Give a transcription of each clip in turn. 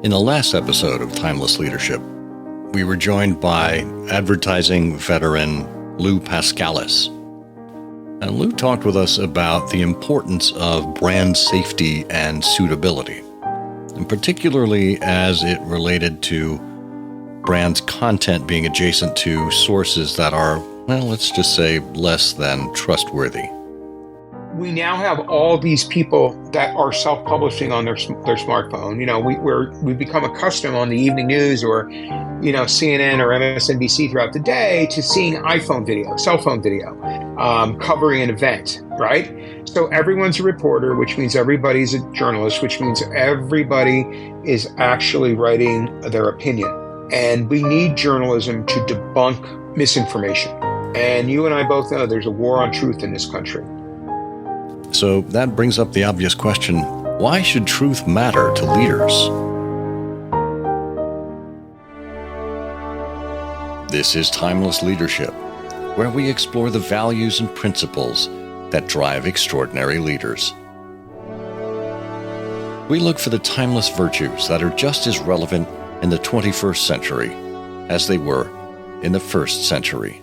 In the last episode of Timeless Leadership, we were joined by advertising veteran Lou Pascalis. And Lou talked with us about the importance of brand safety and suitability, and particularly as it related to brand's content being adjacent to sources that are, well, let's just say, less than trustworthy. We now have all these people that are self-publishing on their smartphone. We've become accustomed on the evening news or, CNN or MSNBC throughout the day to seeing iPhone video, cell phone video, covering an event, right? So everyone's a reporter, which means everybody's a journalist, which means everybody is actually writing their opinion. And we need journalism to debunk misinformation. And you and I both know there's a war on truth in this country. So that brings up the obvious question, why should truth matter to leaders? This is Timeless Leadership, where we explore the values and principles that drive extraordinary leaders. We look for the timeless virtues that are just as relevant in the 21st century as they were in the first century.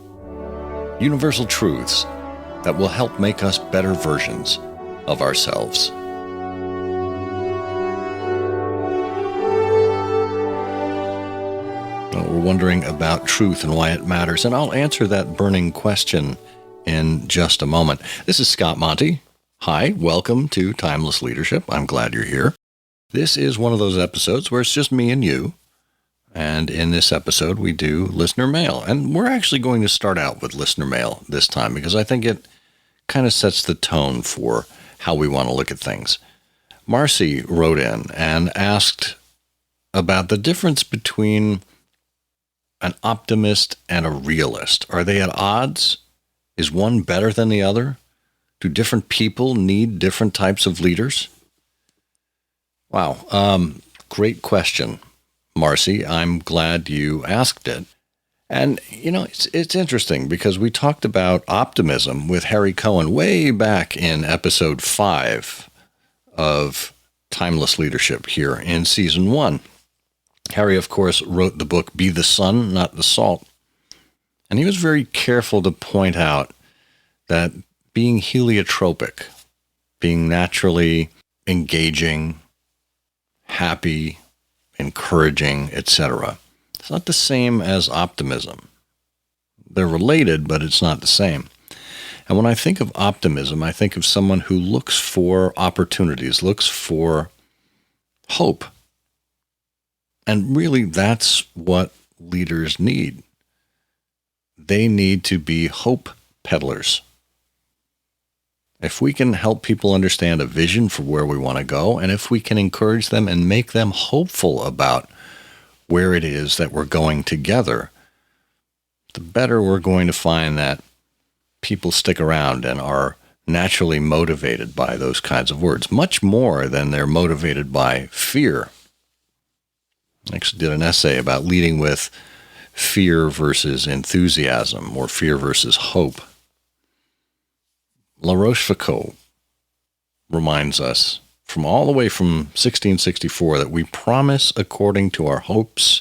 Universal truths that will help make us better versions of ourselves. Well, we're wondering about truth and why it matters, and I'll answer that burning question in just a moment. This is Scott Monty. Hi, welcome to Timeless Leadership. I'm glad you're here. This is one of those episodes where it's just me and you. And in this episode, we do listener mail. And we're actually going to start out with listener mail this time because I think it kind of sets the tone for how we want to look at things. Marcy wrote in and asked about the difference between an optimist and a realist. Are they at odds? Is one better than the other? Do different people need different types of leaders? Wow, great question, Marcy. I'm glad you asked it. And, it's interesting because we talked about optimism with Harry Cohen way back in episode 5 of Timeless Leadership here in season 1. Harry, of course, wrote the book Be the Sun, Not the Salt. And he was very careful to point out that being heliotropic, being naturally engaging, happy, encouraging, etc., it's not the same as optimism. They're related, but it's not the same. And when I think of optimism, I think of someone who looks for opportunities, looks for hope. And really, that's what leaders need. They need to be hope peddlers. If we can help people understand a vision for where we want to go, and if we can encourage them and make them hopeful about where it is that we're going together, the better we're going to find that people stick around and are naturally motivated by those kinds of words, much more than they're motivated by fear. I actually did an essay about leading with fear versus enthusiasm, or fear versus hope. La Rochefoucauld reminds us from all the way from 1664 that we promise according to our hopes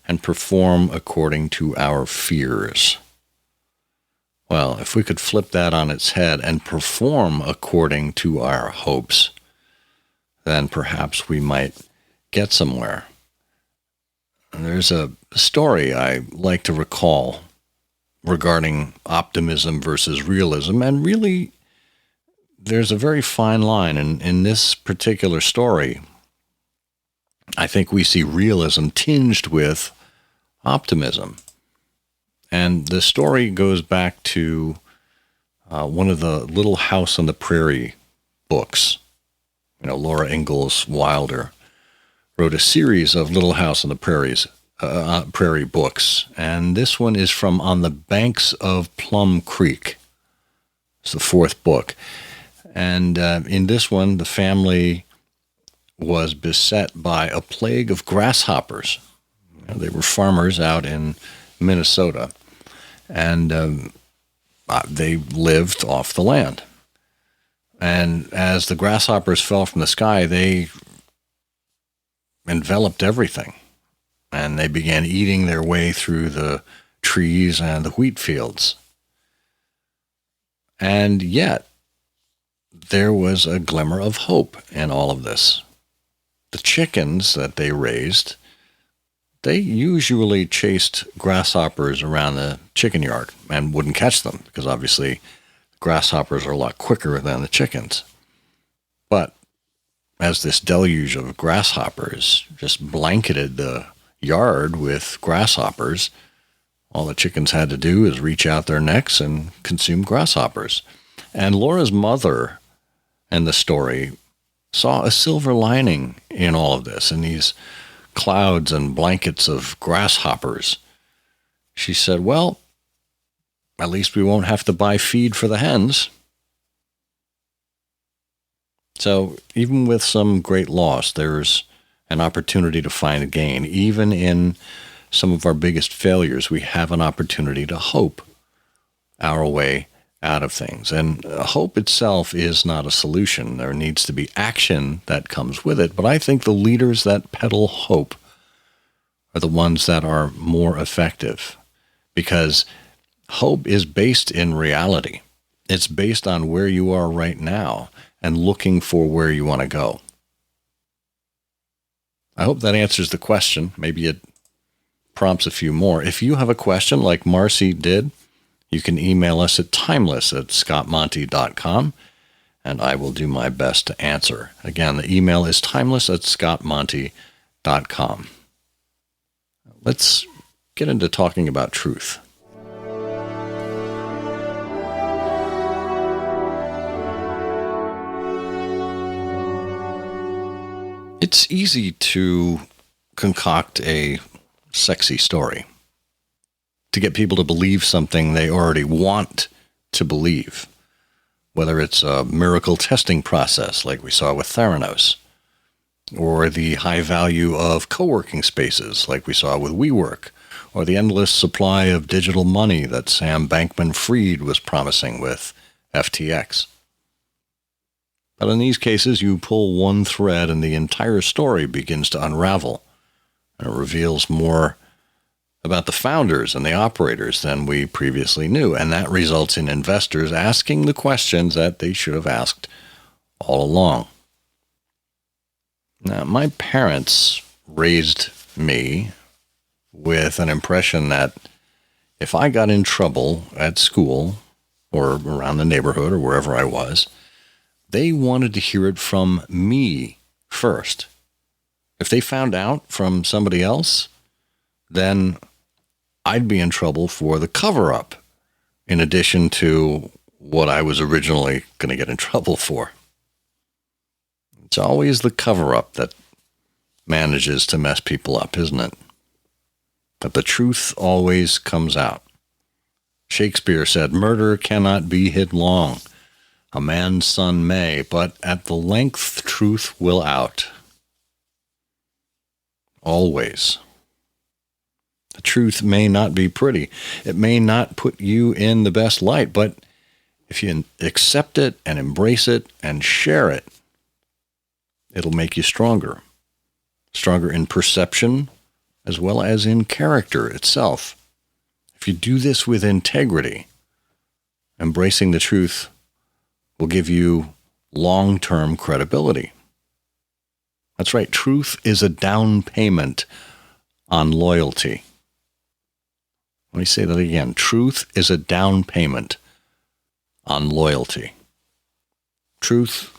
and perform according to our fears. Well, if we could flip that on its head and perform according to our hopes, then perhaps we might get somewhere. And there's a story I like to recall regarding optimism versus realism, and really there's a very fine line. In this particular story, I think we see realism tinged with optimism. And the story goes back to one of the Little House on the Prairie books. Laura Ingalls Wilder wrote a series of Little House on the Prairie books. And this one is from On the Banks of Plum Creek. It's the 4th book. And in this one, the family was beset by a plague of grasshoppers. They were farmers out in Minnesota, and they lived off the land. And as the grasshoppers fell from the sky, they enveloped everything, and they began eating their way through the trees and the wheat fields. And yet, there was a glimmer of hope in all of this. The chickens that they raised, they usually chased grasshoppers around the chicken yard and wouldn't catch them because obviously grasshoppers are a lot quicker than the chickens. But as this deluge of grasshoppers just blanketed the yard with grasshoppers, all the chickens had to do is reach out their necks and consume grasshoppers. And Laura's mother in the story saw a silver lining in all of this, in these clouds and blankets of grasshoppers. She said, well, at least we won't have to buy feed for the hens. So even with some great loss, there's an opportunity to find a gain. Even in some of our biggest failures, we have an opportunity to hope our way out of things. And hope itself is not a solution. There needs to be action that comes with it. But I think the leaders that peddle hope are the ones that are more effective, because hope is based in reality. It's based on where you are right now and looking for where you want to go. I hope that answers the question. Maybe it prompts a few more. If you have a question like Marcy did, you can email us at timeless@scottmonty.com, and I will do my best to answer. Again, the email is timeless@scottmonty.com. Let's get into talking about truth. It's easy to concoct a sexy story, to get people to believe something they already want to believe, whether it's a miracle testing process like we saw with Theranos, or the high value of co-working spaces like we saw with WeWork, or the endless supply of digital money that Sam Bankman-Fried was promising with FTX. But in these cases, you pull one thread and the entire story begins to unravel, and it reveals more about the founders and the operators than we previously knew, and that results in investors asking the questions that they should have asked all along. Now, my parents raised me with an impression that if I got in trouble at school or around the neighborhood or wherever I was, they wanted to hear it from me first. If they found out from somebody else, then I'd be in trouble for the cover-up, in addition to what I was originally going to get in trouble for. It's always the cover-up that manages to mess people up, isn't it? But the truth always comes out. Shakespeare said, "Murder cannot be hid long. A man's son may, but at the length truth will out." Always. The truth may not be pretty. It may not put you in the best light, but if you accept it and embrace it and share it, it'll make you stronger. Stronger in perception as well as in character itself. If you do this with integrity, embracing the truth will give you long-term credibility. That's right. Truth is a down payment on loyalty. Let me say that again. Truth is a down payment on loyalty. Truth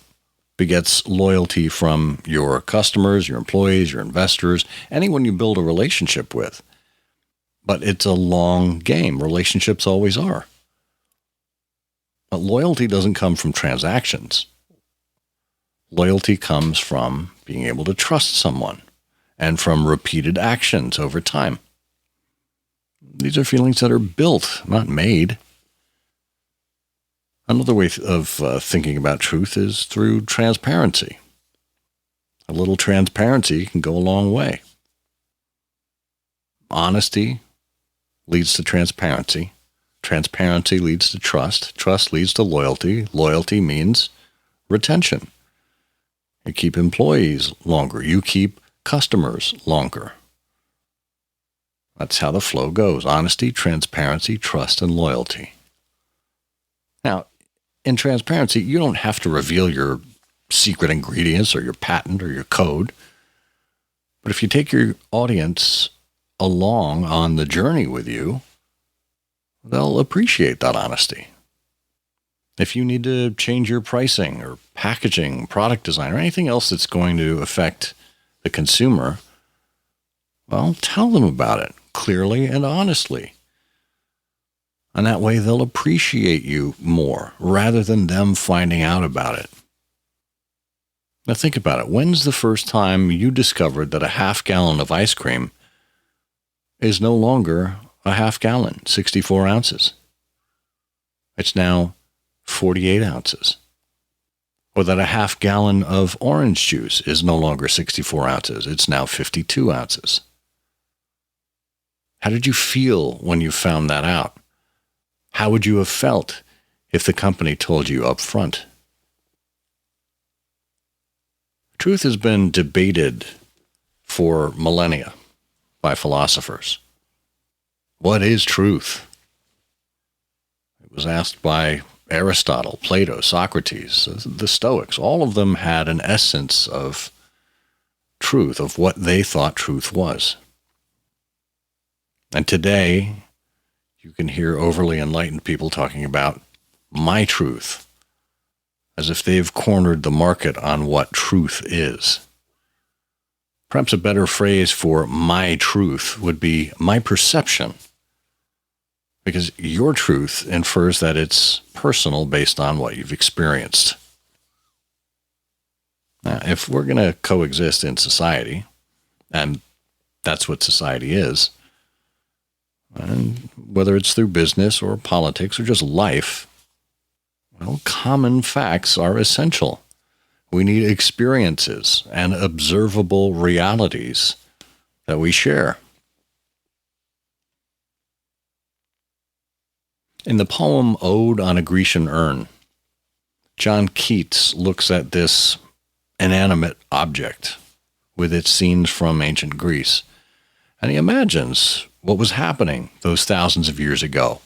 begets loyalty from your customers, your employees, your investors, anyone you build a relationship with. But it's a long game. Relationships always are. But loyalty doesn't come from transactions. Loyalty comes from being able to trust someone and from repeated actions over time. These are feelings that are built, not made. Another way of thinking about truth is through transparency. A little transparency can go a long way. Honesty leads to transparency. Transparency leads to trust. Trust leads to loyalty. Loyalty means retention. You keep employees longer. You keep customers longer. That's how the flow goes: honesty, transparency, trust, and loyalty. Now, in transparency, you don't have to reveal your secret ingredients or your patent or your code. But if you take your audience along on the journey with you, they'll appreciate that honesty. If you need to change your pricing or packaging, product design, or anything else that's going to affect the consumer, well, tell them about it clearly and honestly. And that way they'll appreciate you more rather than them finding out about it. Now think about it. When's the first time you discovered that a half gallon of ice cream is no longer a half gallon, 64 ounces? It's now 48 ounces. Or that a half gallon of orange juice is no longer 64 ounces. It's now 52 ounces. How did you feel when you found that out? How would you have felt if the company told you up front? Truth has been debated for millennia by philosophers. What is truth? It was asked by Aristotle, Plato, Socrates, the Stoics. All of them had an essence of truth, of what they thought truth was. And today, you can hear overly enlightened people talking about my truth, as if they've cornered the market on what truth is. Perhaps a better phrase for my truth would be my perception, because your truth infers that it's personal based on what you've experienced. Now, if we're going to coexist in society, and that's what society is, and whether it's through business or politics or just life, well, common facts are essential. We need experiences and observable realities that we share. In the poem Ode on a Grecian Urn, John Keats looks at this inanimate object with its scenes from ancient Greece, and he imagines what was happening those thousands of years ago.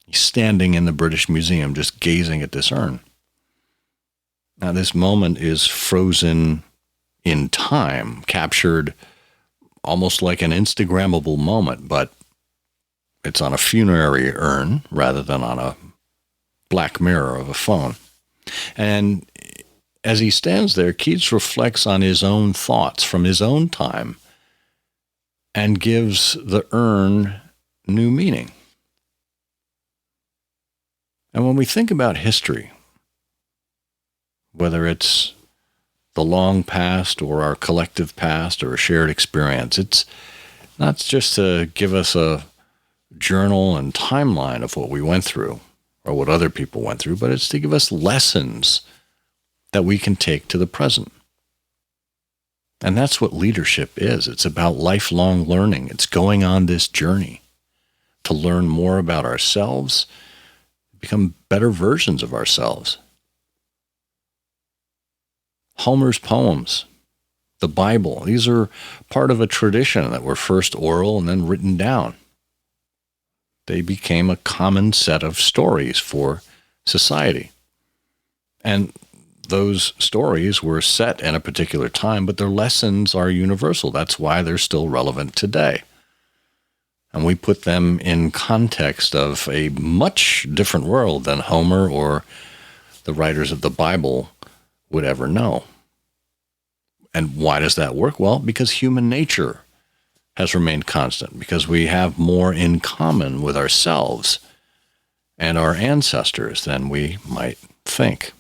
He's standing in the British Museum just gazing at this urn. Now, this moment is frozen in time, captured almost like an Instagrammable moment, but it's on a funerary urn rather than on a black mirror of a phone. And as he stands there, Keats reflects on his own thoughts from his own time and gives the urn new meaning. And when we think about history, whether it's the long past or our collective past or a shared experience, it's not just to give us a journal and timeline of what we went through or what other people went through, but it's to give us lessons that we can take to the present. And that's what leadership is. It's about lifelong learning. It's going on this journey to learn more about ourselves, become better versions of ourselves. Homer's poems, the Bible, these are part of a tradition that were first oral and then written down. They became a common set of stories for society. And those stories were set in a particular time, but their lessons are universal. That's why they're still relevant today. And we put them in context of a much different world than Homer or the writers of the Bible would ever know. And why does that work? Well, because human nature has remained constant, because we have more in common with ourselves and our ancestors than we might think.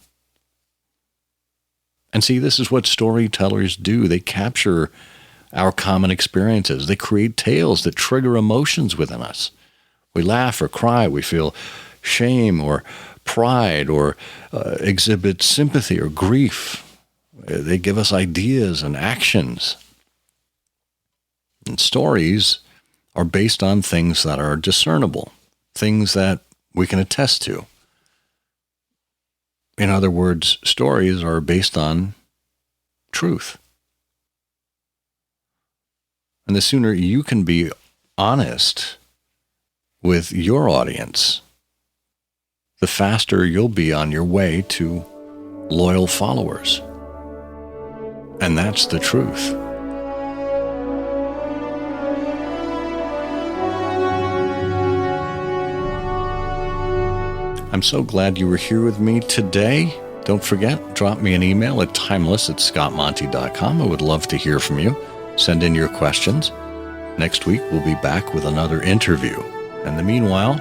And see, this is what storytellers do. They capture our common experiences. They create tales that trigger emotions within us. We laugh or cry. We feel shame or pride or exhibit sympathy or grief. They give us ideas and actions. And stories are based on things that are discernible, things that we can attest to. In other words, stories are based on truth. And the sooner you can be honest with your audience, the faster you'll be on your way to loyal followers. And that's the truth. I'm so glad you were here with me today. Don't forget, drop me an email at timeless@scottmonty.com. I would love to hear from you. Send in your questions. Next week, we'll be back with another interview. In the meanwhile,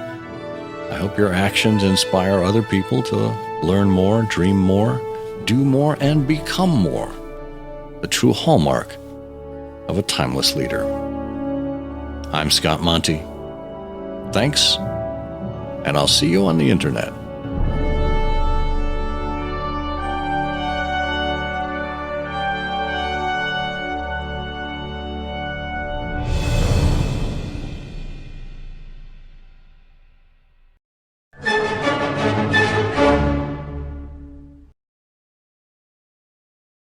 I hope your actions inspire other people to learn more, dream more, do more, and become more. The true hallmark of a timeless leader. I'm Scott Monty. Thanks, and I'll see you on the internet.